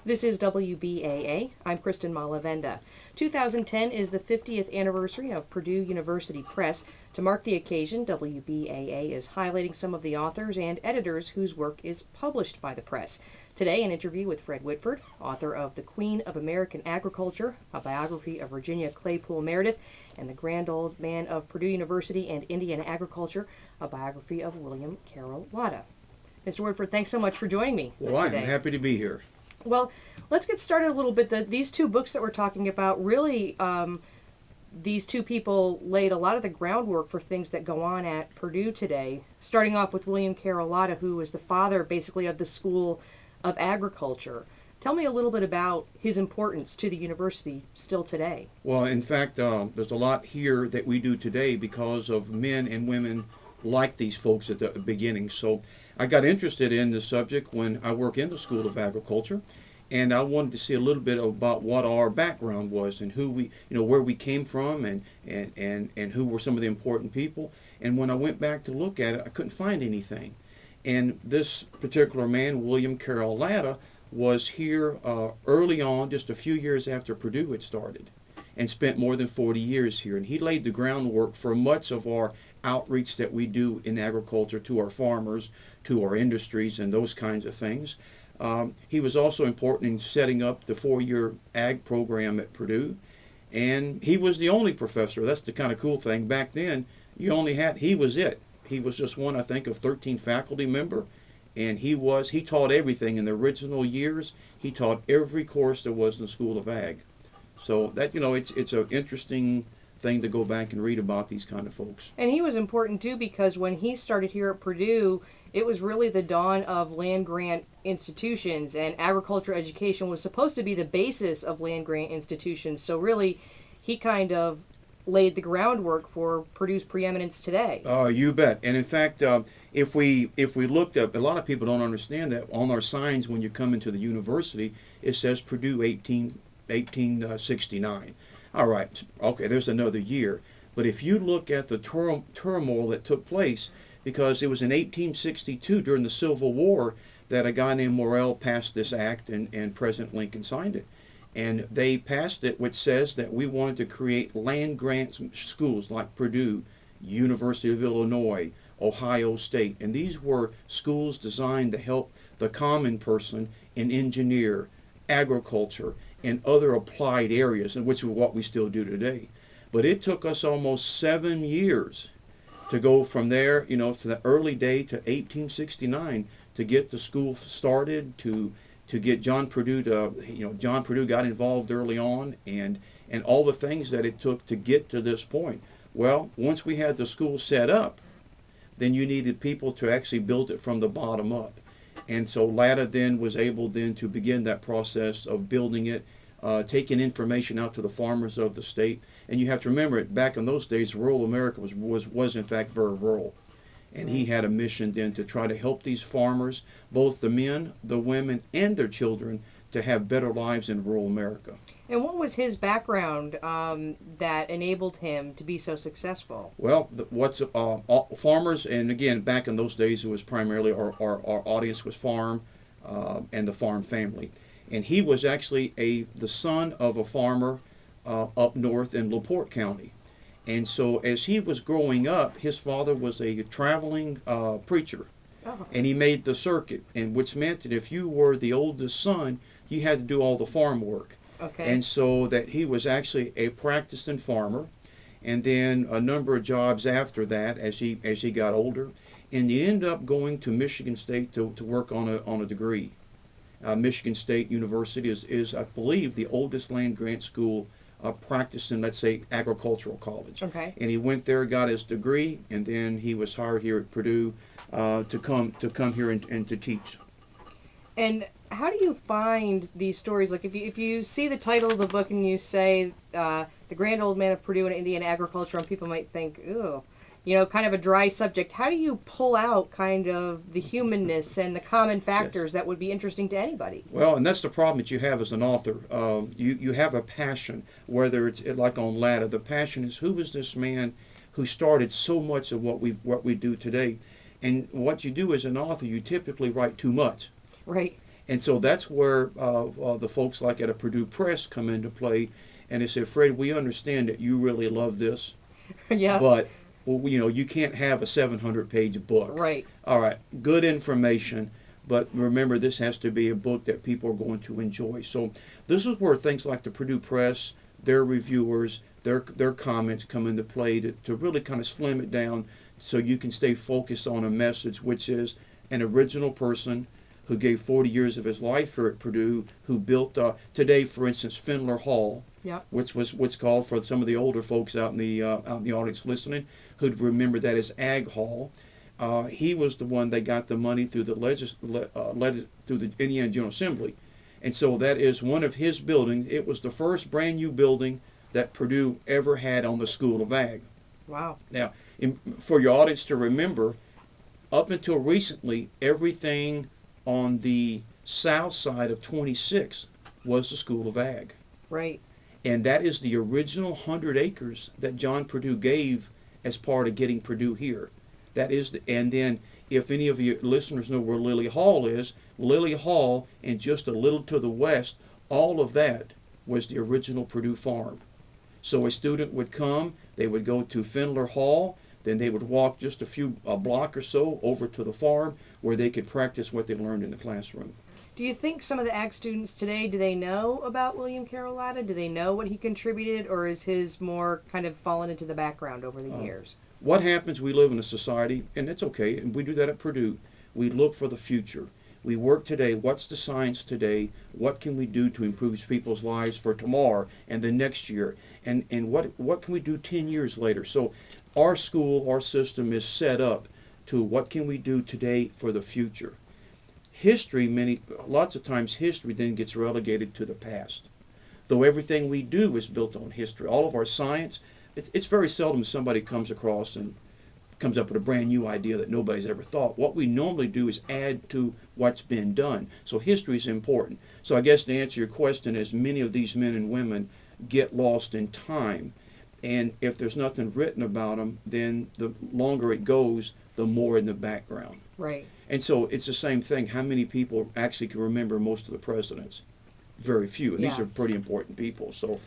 This is WBAA. I'm Kristen Malavenda. 2010 is the 50th anniversary of Purdue University Press. To mark the occasion, WBAA is highlighting some of the authors and editors whose work is published by the press. Today, an interview with Fred Whitford, author of The Queen of American Agriculture, a biography of Virginia Claypool Meredith, and The Grand Old Man of Purdue University and Indiana Agriculture, a biography of William Carroll Latta. Mr. Whitford, thanks so much for joining me. Well, I'm happy to be here. Well, let's get started a little bit. These two books that we're talking about, really, these two people laid a lot of the groundwork for things that go on at Purdue today, starting off with William Carroll Latta, who was the father, basically, of the School of Agriculture. Tell me a little bit about his importance to the university still today. Well, in fact, there's a lot here that we do today because of men and women like these folks at the beginning. So I got interested in the subject when I work in the School of Agriculture, and I wanted to see a little bit about what our background was and who we, where we came from and who were some of the important people. And when I went back to look at it, I couldn't find anything. And this particular man, William Carroll Latta, was here early on, just a few years after Purdue had started, and spent more than 40 years here. And he laid the groundwork for much of our outreach that we do in agriculture to our farmers, to our industries, and those kinds of things. He was also important in setting up the 4-year ag program at Purdue. And he was the only professor. That's the kind of cool thing. Back then, he was it. He was just one, I think, of 13 faculty member. And he taught everything in the original years. He taught every course there was in the School of Ag. So that, it's an interesting thing to go back and read about these kind of folks. And he was important too because when he started here at Purdue, it was really the dawn of land grant institutions, and agriculture education was supposed to be the basis of land grant institutions. So really, he kind of laid the groundwork for Purdue's preeminence today. You bet. And in fact, if we looked up, a lot of people don't understand that on our signs when you come into the university, it says Purdue 1869. All right, okay, there's another year. But if you look at the turmoil that took place, because it was in 1862 during the Civil War that a guy named Morrell passed this act and President Lincoln signed it. And they passed it, which says that we wanted to create land grant schools like Purdue, University of Illinois, Ohio State. And these were schools designed to help the common person in engineer, agriculture, and other applied areas, and which is what we still do today. But it took us almost 7 years to go from there, to the early day to 1869 to get the school started, to get John Purdue to, John Purdue got involved early on, and all the things that it took to get to this point. Well, once we had the school set up, then you needed people to actually build it from the bottom up. And so Latta then was able then to begin that process of building it, taking information out to the farmers of the state. And you have to remember it, back in those days, rural America was in fact very rural. And he had a mission then to try to help these farmers, both the men, the women, and their children, to have better lives in rural America. And what was his background that enabled him to be so successful? Well, farmers, and again, back in those days, it was primarily our audience was farm and the farm family. And he was actually the son of a farmer up north in LaPorte County. And so as he was growing up, his father was a traveling preacher. Oh. And he made the circuit, and which meant that if you were the oldest son, you had to do all the farm work. Okay. And so that he was actually a practicing farmer, and then a number of jobs after that as he got older, and he ended up going to Michigan State to work on a degree. Michigan State University is I believe the oldest land grant school practicing, let's say, agricultural college. Okay. And he went there, got his degree, and then he was hired here at Purdue to come here and to teach. And how do you find these stories? Like if you see the title of the book and you say The Grand Old Man of Purdue and Indiana Agriculture, and people might think, ooh, kind of a dry subject, how do you pull out kind of the humanness and the common factors that would be interesting to anybody? Well, and that's the problem that you have as an author. You have a passion, whether it's like on Latta, the passion is who is this man who started so much of what we do today. And what you do as an author, you typically write too much. Right. And so that's where the folks like at a Purdue Press come into play, and they said, Fred, we understand that you really love this, Yeah. but well, you know, you can't have a 700-page book. Right. All right, good information, but remember, this has to be a book that people are going to enjoy. So this is where things like the Purdue Press, their reviewers, their comments come into play to really kind of slim it down so you can stay focused on a message, which is an original person who gave 40 years of his life here at Purdue, who built, today, for instance, Findler Hall, Yeah. which was what's called, for some of the older folks out in the audience listening, who'd remember that as Ag Hall. He was the one that got the money through the through the Indiana General Assembly, and so that is one of his buildings. It was the first brand new building that Purdue ever had on the School of Ag. Wow. Now, for your audience to remember, up until recently, everything on the south side of 26 was the School of Ag. Right. And that is the original 100 acres that John Purdue gave as part of getting Purdue here. That is, and then if any of you listeners know where Lily Hall is, Lily Hall and just a little to the west, all of that was the original Purdue farm. So a student would come, they would go to Findler Hall, then they would walk just a block or so over to the farm where they could practice what they learned in the classroom. Do you think some of the ag students today, do they know about William Carroll Latta? Do they know what he contributed, or is his more kind of fallen into the background over the years? What happens, we live in a society, and it's okay, and we do that at Purdue, we look for the future. We work today, what's the science today, what can we do to improve people's lives for tomorrow and the next year, and what can we do 10 years later? So our school, our system is set up to what can we do today for the future. History, lots of times history then gets relegated to the past. Though everything we do is built on history. All of our science, it's very seldom somebody comes across and comes up with a brand new idea that nobody's ever thought. What we normally do is add to what's been done. So history is important. So I guess to answer your question is many of these men and women get lost in time. And if there's nothing written about them, then the longer it goes, the more in the background. Right. And so it's the same thing. How many people actually can remember most of the presidents? Very few. And these Yeah. are pretty important people. So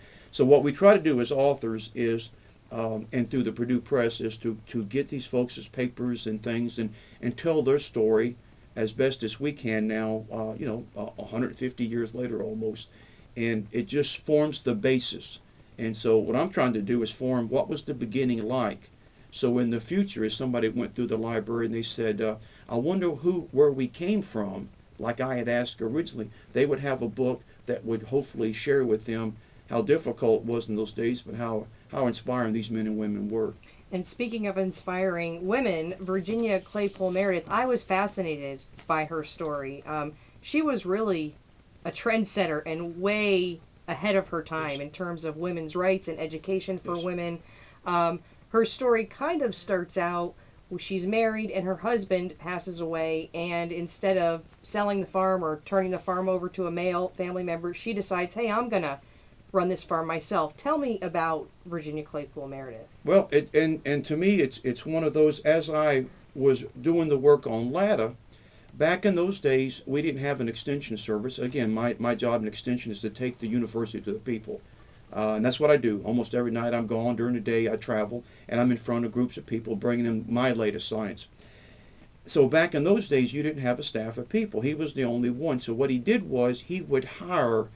what we try to do as authors is, and through the Purdue Press, is to get these folks' papers and things and tell their story as best as we can now, 150 years later almost. And it just forms the basis. And so what I'm trying to do is form what was the beginning like. So in the future, if somebody went through the library and they said, I wonder where we came from, like I had asked originally, they would have a book that would hopefully share with them how difficult it was in those days, but how inspiring these men and women were. And speaking of inspiring women, Virginia Claypool Meredith, I was fascinated by her story. She was really a trendsetter and way ahead of her time in terms of women's rights and education for women. Her story kind of starts out, she's married and her husband passes away, and instead of selling the farm or turning the farm over to a male family member, she decides, hey, I'm going to run this farm myself. Tell me about Virginia Claypool Meredith. Well, and to me, it's one of those, as I was doing the work on Latta, back in those days, we didn't have an extension service. Again, my job in extension is to take the university to the people. And that's what I do. Almost every night I'm gone. During the day I travel, and I'm in front of groups of people bringing them my latest science. So back in those days, you didn't have a staff of people. He was the only one. So what he did was he would hire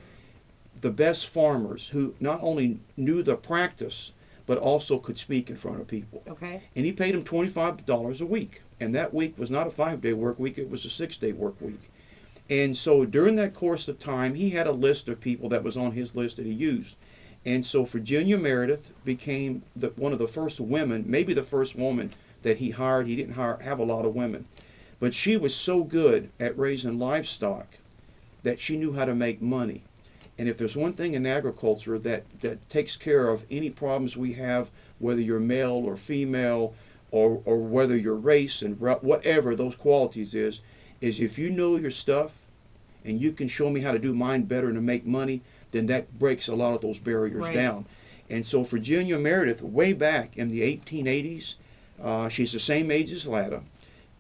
the best farmers who not only knew the practice, but also could speak in front of people. Okay. And he paid them $25 a week. And that week was not a 5-day work week, it was a 6-day work week. And so during that course of time, he had a list of people that was on his list that he used. And so Virginia Meredith became one of the first women, maybe the first woman that he hired. He didn't have a lot of women. But she was so good at raising livestock that she knew how to make money. And if there's one thing in agriculture that takes care of any problems we have, whether you're male or female, or whether you're race and whatever those qualities is if you know your stuff and you can show me how to do mine better and to make money, then that breaks a lot of those barriers down. And so Virginia Meredith, way back in the 1880s, she's the same age as Latta.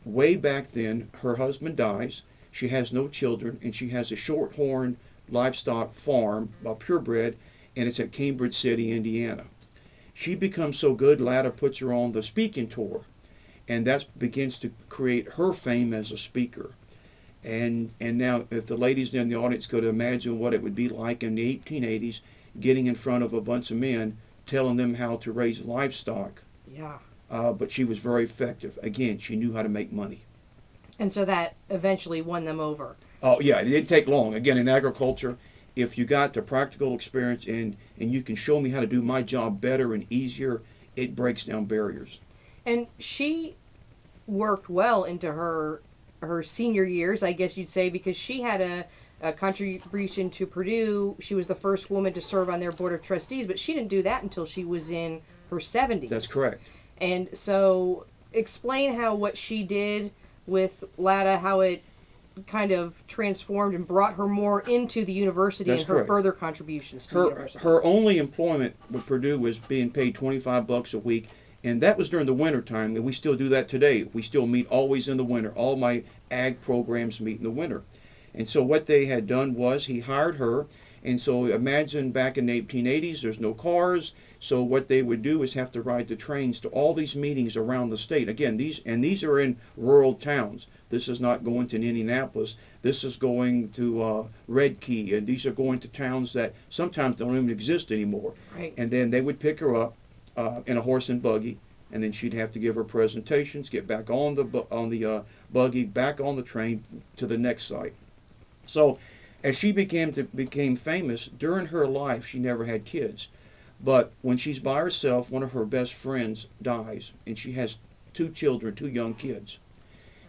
Way back then, her husband dies. She has no children, and she has a shorthorn livestock farm, purebred, and it's at Cambridge City, Indiana. She becomes so good, Latta puts her on the speaking tour, and that begins to create her fame as a speaker. And now, if the ladies in the audience could imagine what it would be like in the 1880s, getting in front of a bunch of men, telling them how to raise livestock. Yeah. But she was very effective. Again, she knew how to make money. And so that eventually won them over. Oh, yeah, it didn't take long. Again, in agriculture, if you got the practical experience and you can show me how to do my job better and easier, it breaks down barriers. And she worked well into her senior years, I guess you'd say, because she had a contribution to Purdue. She was the first woman to serve on their board of trustees, but she didn't do that until she was in her 70s. That's correct. And so explain how what she did with Latta, how it kind of transformed and brought her more into the university. That's and her correct. further contributions to the university. Her only employment with Purdue was being paid $25 a week, and that was during the winter time, and we still do that today. We still meet always in the winter. All my ag programs meet in the winter. And so what they had done was he hired her, and so imagine back in the 1880s, there's no cars, so what they would do is have to ride the trains to all these meetings around the state. Again, these are in rural towns. This is not going to Indianapolis. This is going to Red Key, and these are going to towns that sometimes don't even exist anymore. Right. And then they would pick her up in a horse and buggy, and then she'd have to give her presentations, get back on the buggy, back on the train to the next site. So, as she became famous during her life, she never had kids. But when she's by herself, one of her best friends dies, and she has two children, two young kids.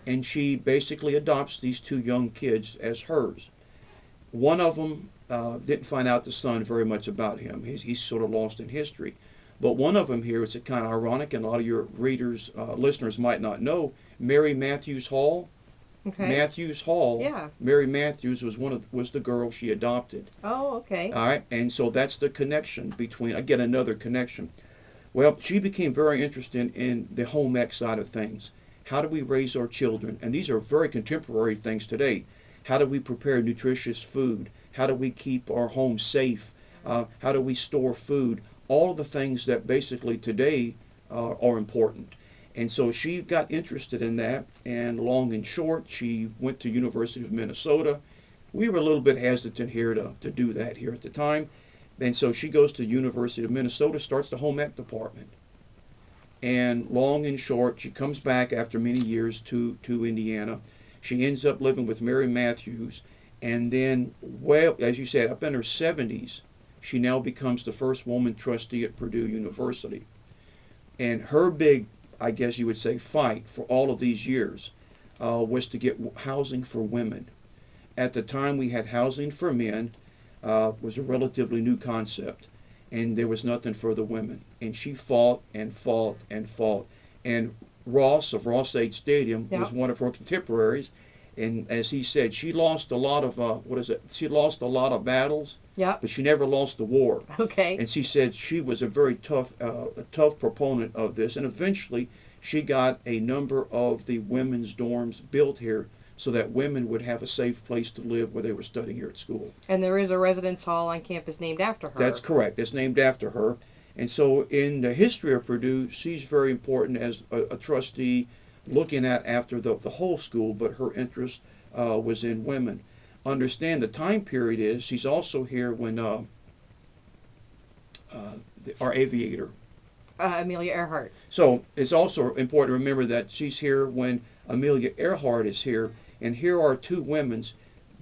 And she basically adopts these two young kids as hers. One of them didn't find out the son very much about him. He's sort of lost in history. But one of them here is kind of ironic, and a lot of your readers, listeners might not know, Mary Matthews Hall. Okay. Matthews Hall. Yeah. Mary Matthews was the girl she adopted. Oh, okay. All right, and so that's the connection between, again, another connection. Well, she became very interested in the home ec side of things. How do we raise our children? And these are very contemporary things today. How do we prepare nutritious food? How do we keep our home safe? How do we store food? All of the things that basically today are important. And so she got interested in that, and long and short, she went to University of Minnesota. We were a little bit hesitant here to do that here at the time. And so she goes to University of Minnesota, starts the home ec department. And long and short, she comes back after many years to Indiana. She ends up living with Mary Matthews. And then, well, as you said, up in her 70s, she now becomes the first woman trustee at Purdue University. And her big, I guess you would say, fight for all of these years was to get housing for women. At the time, we had housing for men, was a relatively new concept, and there was nothing for the women. And she fought and fought and fought. And Ross of Ross-Ade Stadium was one of her contemporaries, and as he said, she lost a lot of She lost a lot of battles, but she never lost the war. Okay. And she said she was a very tough proponent of this, and eventually she got a number of the women's dorms built here so that women would have a safe place to live where they were studying here at school. And there is a residence hall on campus named after her. That's correct. It's named after her. And so in the history of Purdue, she's very important as a trustee looking at after the whole school, but her interest was in women. Understand the time period is she's also here when our aviator. Amelia Earhart. So it's also important to remember that she's here when Amelia Earhart is here, and here are two women's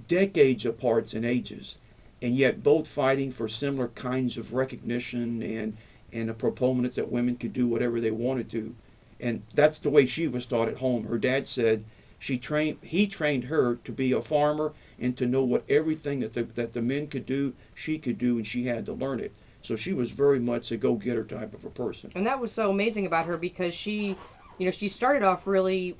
decades apart in ages, and yet both fighting for similar kinds of recognition and a proponents that women could do whatever they wanted to. And that's the way she was taught at home. Her dad said he trained her to be a farmer and to know what everything that the men could do, she could do, and she had to learn it. So she was very much a go-getter type of a person. And that was so amazing about her because she started off really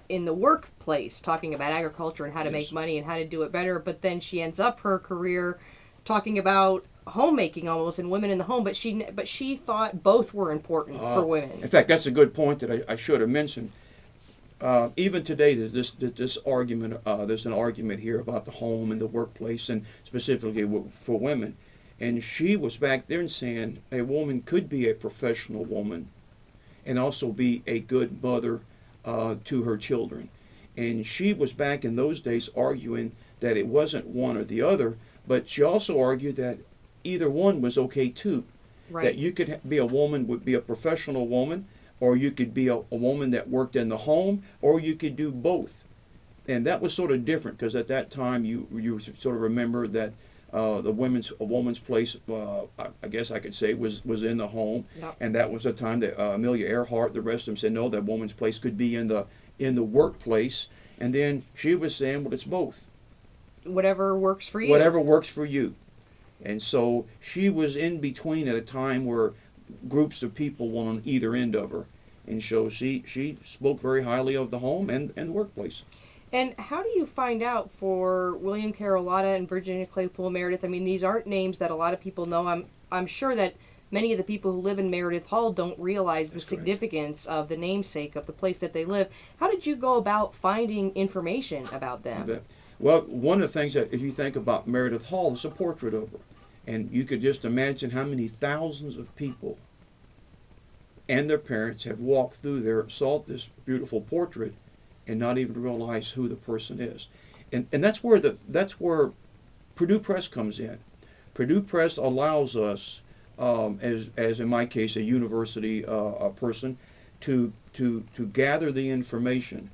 in the workplace talking about agriculture and how to make money and how to do it better, but then she ends up her career talking about homemaking almost and women in the home, but she thought both were important for women. In fact, that's a good point that I should have mentioned. even today, there's this argument. There's an argument here about the home and the workplace, and specifically for women. And she was back there and saying a woman could be a professional woman, and also be a good mother to her children. And she was back in those days arguing that it wasn't one or the other, but she also argued that either one was okay too. Right. That you could be a woman, would be a professional woman, or you could be a woman that worked in the home, or you could do both. And that was sort of different because at that time you sort of remember that a woman's place, I guess I could say, was in the home. Yep. And that was a time that Amelia Earhart, the rest of them said no, that woman's place could be in the workplace. And then she was saying, well, it's both. Whatever works for you. Whatever works for you. And so she was in between at a time where groups of people were on either end of her. And so she spoke very highly of the home and the workplace. And how do you find out for William Carroll Lotta and Virginia Claypool Meredith? I mean, these aren't names that a lot of people know. I'm sure that many of the people who live in Meredith Hall don't realize the significance of the namesake of the place that they live. How did you go about finding information about them? Well, one of the things that if you think about Meredith Hall, it's a portrait of her. And you could just imagine how many thousands of people and their parents have walked through there, saw this beautiful portrait, and not even realize who the person is. And that's where Purdue Press comes in. Purdue Press allows us, as in my case, a university person, to gather the information,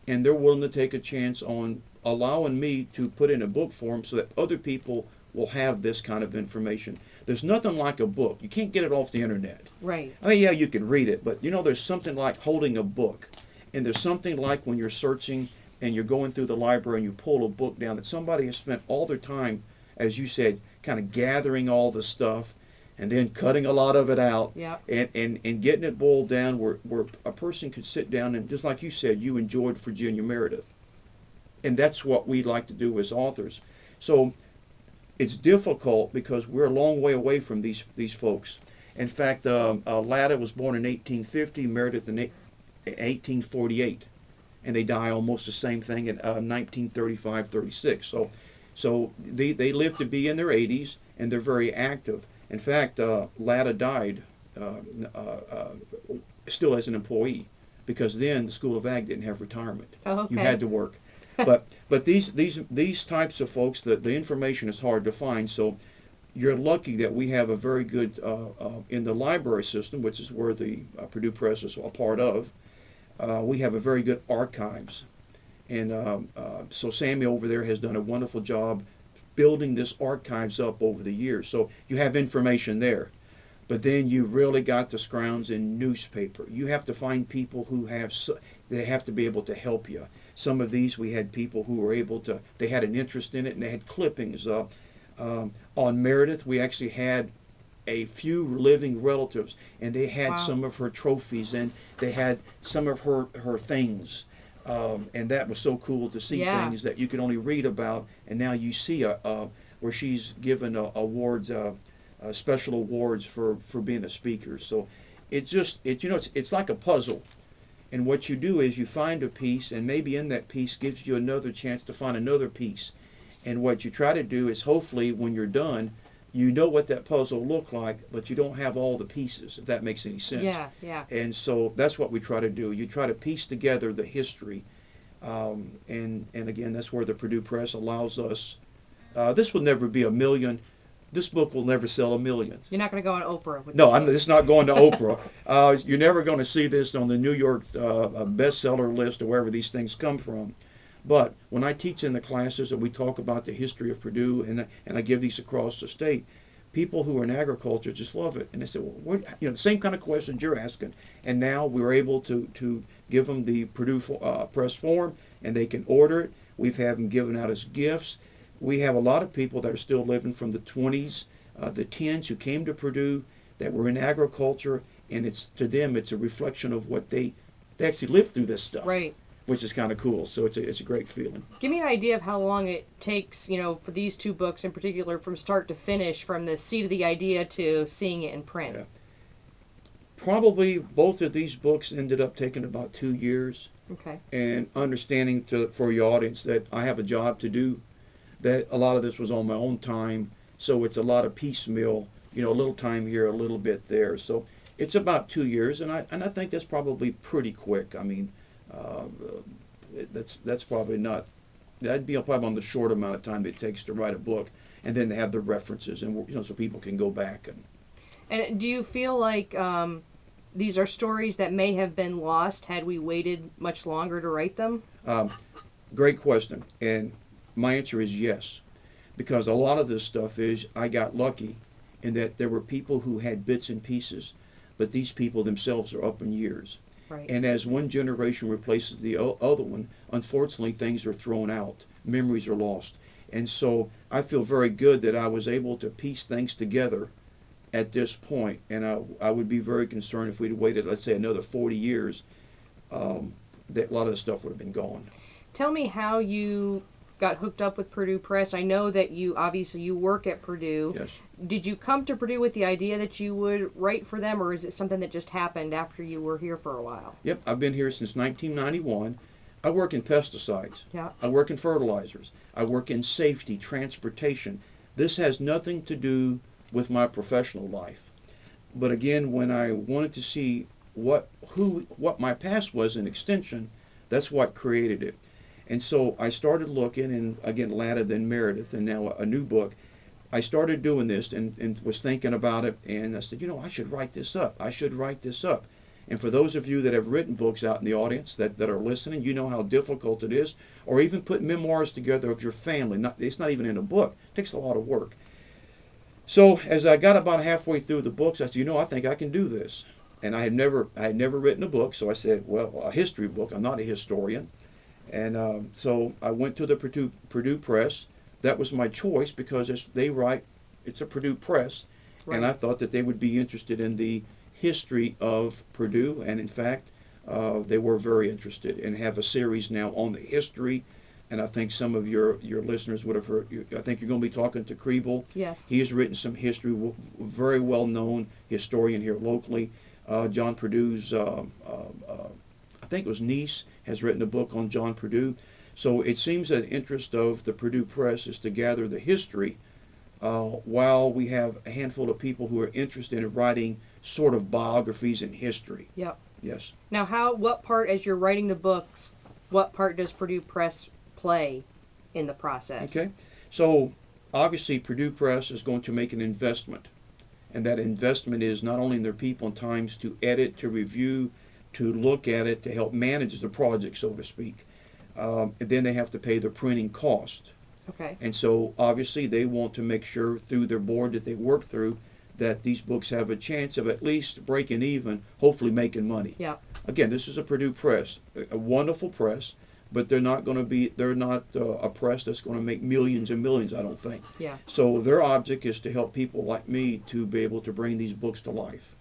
and they're willing to take a chance on allowing me to put in a book form so that other people will have this kind of information. There's nothing like a book. You can't get it off the internet. Right. I mean, yeah, you can read it, but there's something like holding a book. And there's something like when you're searching and you're going through the library and you pull a book down that somebody has spent all their time, as you said, kind of gathering all the stuff and then cutting a lot of it out. Yep. And getting it boiled down where a person could sit down and, just like you said, you enjoyed Virginia Meredith. And that's what we like to do as authors. So it's difficult because we're a long way away from these folks. In fact, Latta was born in 1850, Meredith in 1848, and they die almost the same thing in 1935-36. So they live to be in their 80s, and they're very active. In fact, Latta died still as an employee, because then the School of Ag didn't have retirement. Oh, okay. You had to work. But these types of folks, the information is hard to find. So you're lucky that we have a very good in the library system, which is where the Purdue Press is a part of. We have a very good archives, and so Sammy over there has done a wonderful job building this archives up over the years. So you have information there, but then you really got the scrounge in newspaper. You have to find people who they have to be able to help you. Some of these we had people who were able to. They had an interest in it, and they had clippings. On Meredith, we actually had a few living relatives, and they had some of her trophies, and they had some of her things, and that was so cool to see things that you could only read about, and now you see where she's given awards, special awards for being a speaker. So it's like a puzzle, and what you do is you find a piece, and maybe in that piece gives you another chance to find another piece, and what you try to do is hopefully when you're done, you know what that puzzle looked like, but you don't have all the pieces, if that makes any sense. Yeah. And so that's what we try to do. You try to piece together the history, and again, that's where the Purdue Press allows us. This will never be a million. This book will never sell a million. You're not going to go on Oprah with No, this. it's not going to Oprah. You're never going to see this on the New York bestseller list or wherever these things come from. But when I teach in the classes and we talk about the history of Purdue, and I give these across the state, people who are in agriculture just love it. And they say, well, the same kind of questions you're asking. And now we're able to give them the Purdue Press form, and they can order it. We've had them given out as gifts. We have a lot of people that are still living from the 20s, the 10s who came to Purdue that were in agriculture, and to them it's a reflection of what they actually lived through this stuff. Right. Which is kind of cool. So it's a great feeling. Give me an idea of how long it takes, for these two books in particular, from start to finish, from the seed of the idea to seeing it in print. Yeah. Probably both of these books ended up taking about 2 years. Okay. And understanding for your audience that I have a job to do, that a lot of this was on my own time, so it's a lot of piecemeal, a little time here, a little bit there. So it's about 2 years, and I think that's probably pretty quick. I mean, that's probably not. That'd be probably on the short amount of time it takes to write a book, and then they have the references, and so people can go back and. And do you feel like these are stories that may have been lost had we waited much longer to write them? Great question, and my answer is yes, because a lot of this stuff is I got lucky in that there were people who had bits and pieces, but these people themselves are up in years. Right. And as one generation replaces the other one, unfortunately things are thrown out, memories are lost. And so I feel very good that I was able to piece things together at this point, and I would be very concerned if we'd waited, let's say, another 40 years, that a lot of the stuff would have been gone. Tell me how you got hooked up with Purdue Press. I know that you work at Purdue. Yes. Did you come to Purdue with the idea that you would write for them, or is it something that just happened after you were here for a while? Yep, I've been here since 1991. I work in pesticides. Yeah. I work in fertilizers. I work in safety, transportation. This has nothing to do with my professional life. But again, when I wanted to see what my past was in extension, that's what created it. And so I started looking, and again, Latta, then Meredith, and now a new book. I started doing this and was thinking about it, and I said, I should write this up. I should write this up. And for those of you that have written books out in the audience that are listening, you know how difficult it is, or even put memoirs together of your family. It's not even in a book. It takes a lot of work. So as I got about halfway through the books, I said, I think I can do this. And I had never written a book, so I said, well, a history book. I'm not a historian. And so I went to the Purdue Press. That was my choice because it's a Purdue Press, Right. and I thought that they would be interested in the history of Purdue, and in fact, they were very interested and have a series now on the history. And I think some of your listeners would have heard. I think you're going to be talking to Kriebel. Yes. He has written some history, very well-known historian here locally. John Purdue's, I think it was niece, has written a book on John Purdue. So it seems that the interest of the Purdue Press is to gather the history while we have a handful of people who are interested in writing sort of biographies in history. Yep. Yes. Now, what part, as you're writing the books, what part does Purdue Press play in the process? Okay. So obviously Purdue Press is going to make an investment. And that investment is not only in their people and times to edit, to review, to look at it, to help manage the project, so to speak. And then they have to pay the printing cost. Okay. And so obviously they want to make sure through their board that they work through that these books have a chance of at least breaking even, hopefully making money. Yeah. Again, this is a Purdue Press, a wonderful press, but they're not a press that's going to make millions and millions, I don't think. Yeah. So their object is to help people like me to be able to bring these books to life.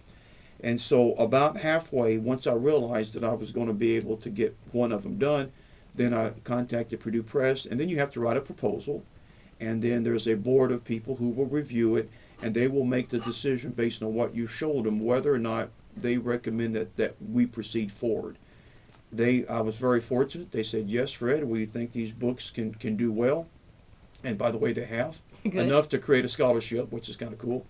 And so about halfway, once I realized that I was going to be able to get one of them done, then I contacted Purdue Press, and then you have to write a proposal, and then there's a board of people who will review it, and they will make the decision based on what you showed them, whether or not they recommend that we proceed forward. I was very fortunate. They said, yes, Fred, we think these books can do well. And by the way, they have. Good. Enough to create a scholarship, which is kind of cool.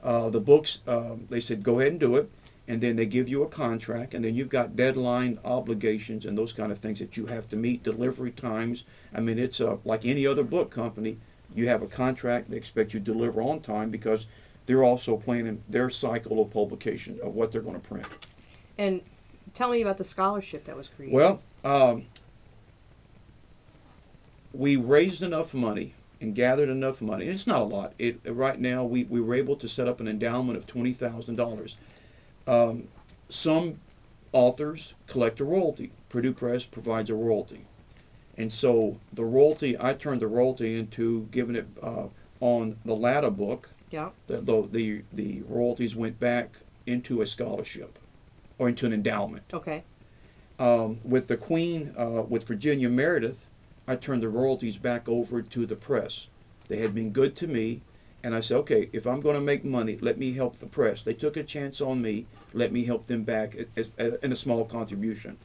The books, they said, go ahead and do it. And then they give you a contract, and then you've got deadline obligations and those kind of things that you have to meet, delivery times. I mean, it's like any other book company. You have a contract. They expect you to deliver on time because they're also planning their cycle of publication of what they're going to print. And tell me about the scholarship that was created. Well, we raised enough money and gathered enough money. And it's not a lot. Right now, we were able to set up an endowment of $20,000. Some authors collect a royalty. Purdue Press provides a royalty. And so the royalty, I turned the royalty into giving it on the Latta book. Yeah. The royalties went back into a scholarship or into an endowment. Okay. With the Queen, with Virginia Meredith, I turned the royalties back over to the press. They had been good to me, And I said, okay, if I'm going to make money, let me help the press. They took a chance on me. Let me help them back in a small contribution.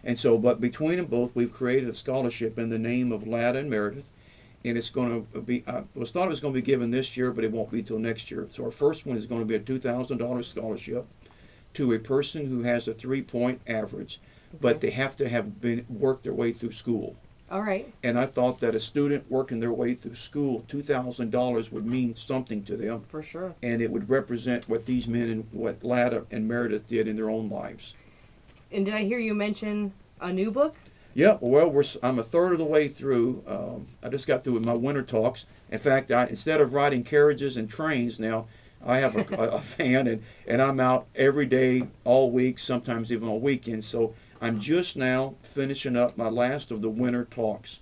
And so, but between them both, we've created a scholarship in the name of Latta and Meredith. And it's going to be, I was thought it was going to be given this year, but it won't be till next year. So our first one is going to be a $2,000 scholarship to a person who has a 3-point average, but they have to have worked their way through school. All right. And I thought that a student working their way through school, $2,000 would mean something to them. For sure. And it would represent what these men and what Latta and Meredith did in their own lives. And did I hear you mention a new book? Yeah, well, I'm a third of the way through. I just got through with my winter talks. In fact, instead of riding carriages and trains now, I have a van, and I'm out every day, all week, sometimes even on weekends. So I'm just now finishing up my last of the winter talks.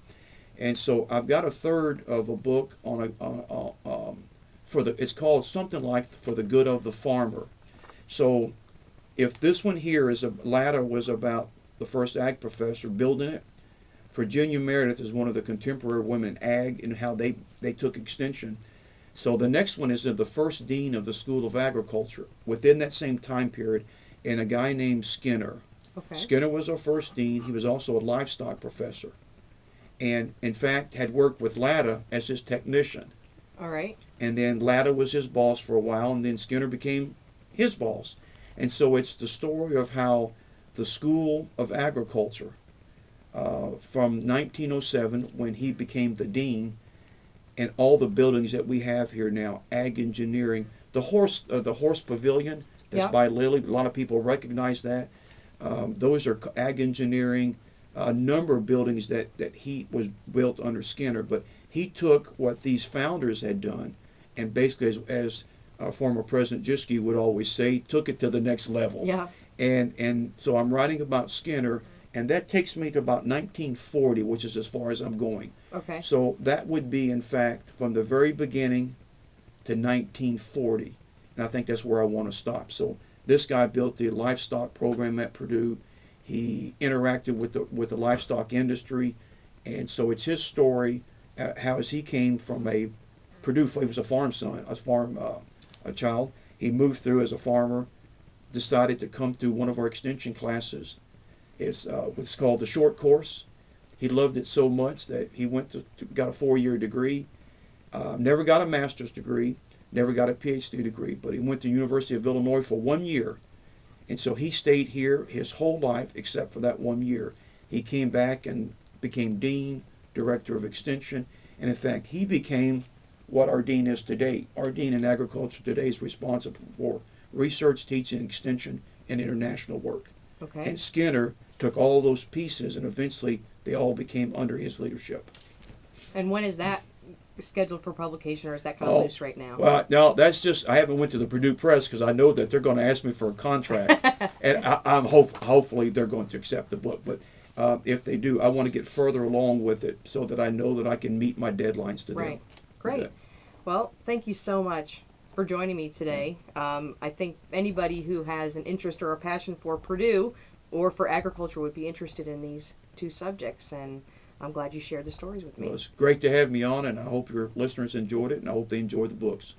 And so I've got a third of a book it's called something like For the Good of the Farmer. So if this one here Latta was about the first ag professor building it, Virginia Meredith is one of the contemporary women in ag and how they took extension. So the next one is the first dean of the School of Agriculture within that same time period, and a guy named Skinner. Okay. Skinner was our first dean. He was also a livestock professor, and in fact had worked with Latta as his technician. All right. And then Latta was his boss for a while, and then Skinner became his boss. And so it's the story of how the School of Agriculture, from 1907, when he became the dean, and all the buildings that we have here now, ag engineering, the horse pavilion that's by Lilly, a lot of people recognize that. Those are ag engineering, a number of buildings that he was built under Skinner, but he took what these founders had done, and basically, as former President Jischke would always say, took it to the next level. Yeah. And so I'm writing about Skinner, and that takes me to about 1940, which is as far as I'm going. Okay. So that would be, in fact, from the very beginning to 1940, and I think that's where I want to stop. So this guy built the livestock program at Purdue. He interacted with the livestock industry, and so it's his story, how as he came from a Purdue. He was a farm son, a child. He moved through as a farmer, decided to come through one of our extension classes. It's what's called the short course. He loved it so much that he got a 4-year degree. Never got a master's degree, never got a PhD degree, but he went to the University of Illinois for 1 year. And so he stayed here his whole life except for that 1 year. He came back and became dean, director of extension, and in fact he became what our dean is today. Our dean in agriculture today is responsible for research, teaching, extension, and international work. Okay. And Skinner took all those pieces, and eventually they all became under his leadership. And when is that scheduled for publication, or is that kind of loose right now? Well, no, that's just, I haven't went to the Purdue Press because I know that they're going to ask me for a contract, and I'm hopefully they're going to accept the book. But if they do, I want to get further along with it so that I know that I can meet my deadlines to them. Right. Great. Well, thank you so much for joining me today. I think anybody who has an interest or a passion for Purdue or for agriculture would be interested in these two subjects, and I'm glad you shared the stories with me. Well, it's great to have me on, and I hope your listeners enjoyed it, and I hope they enjoy the books.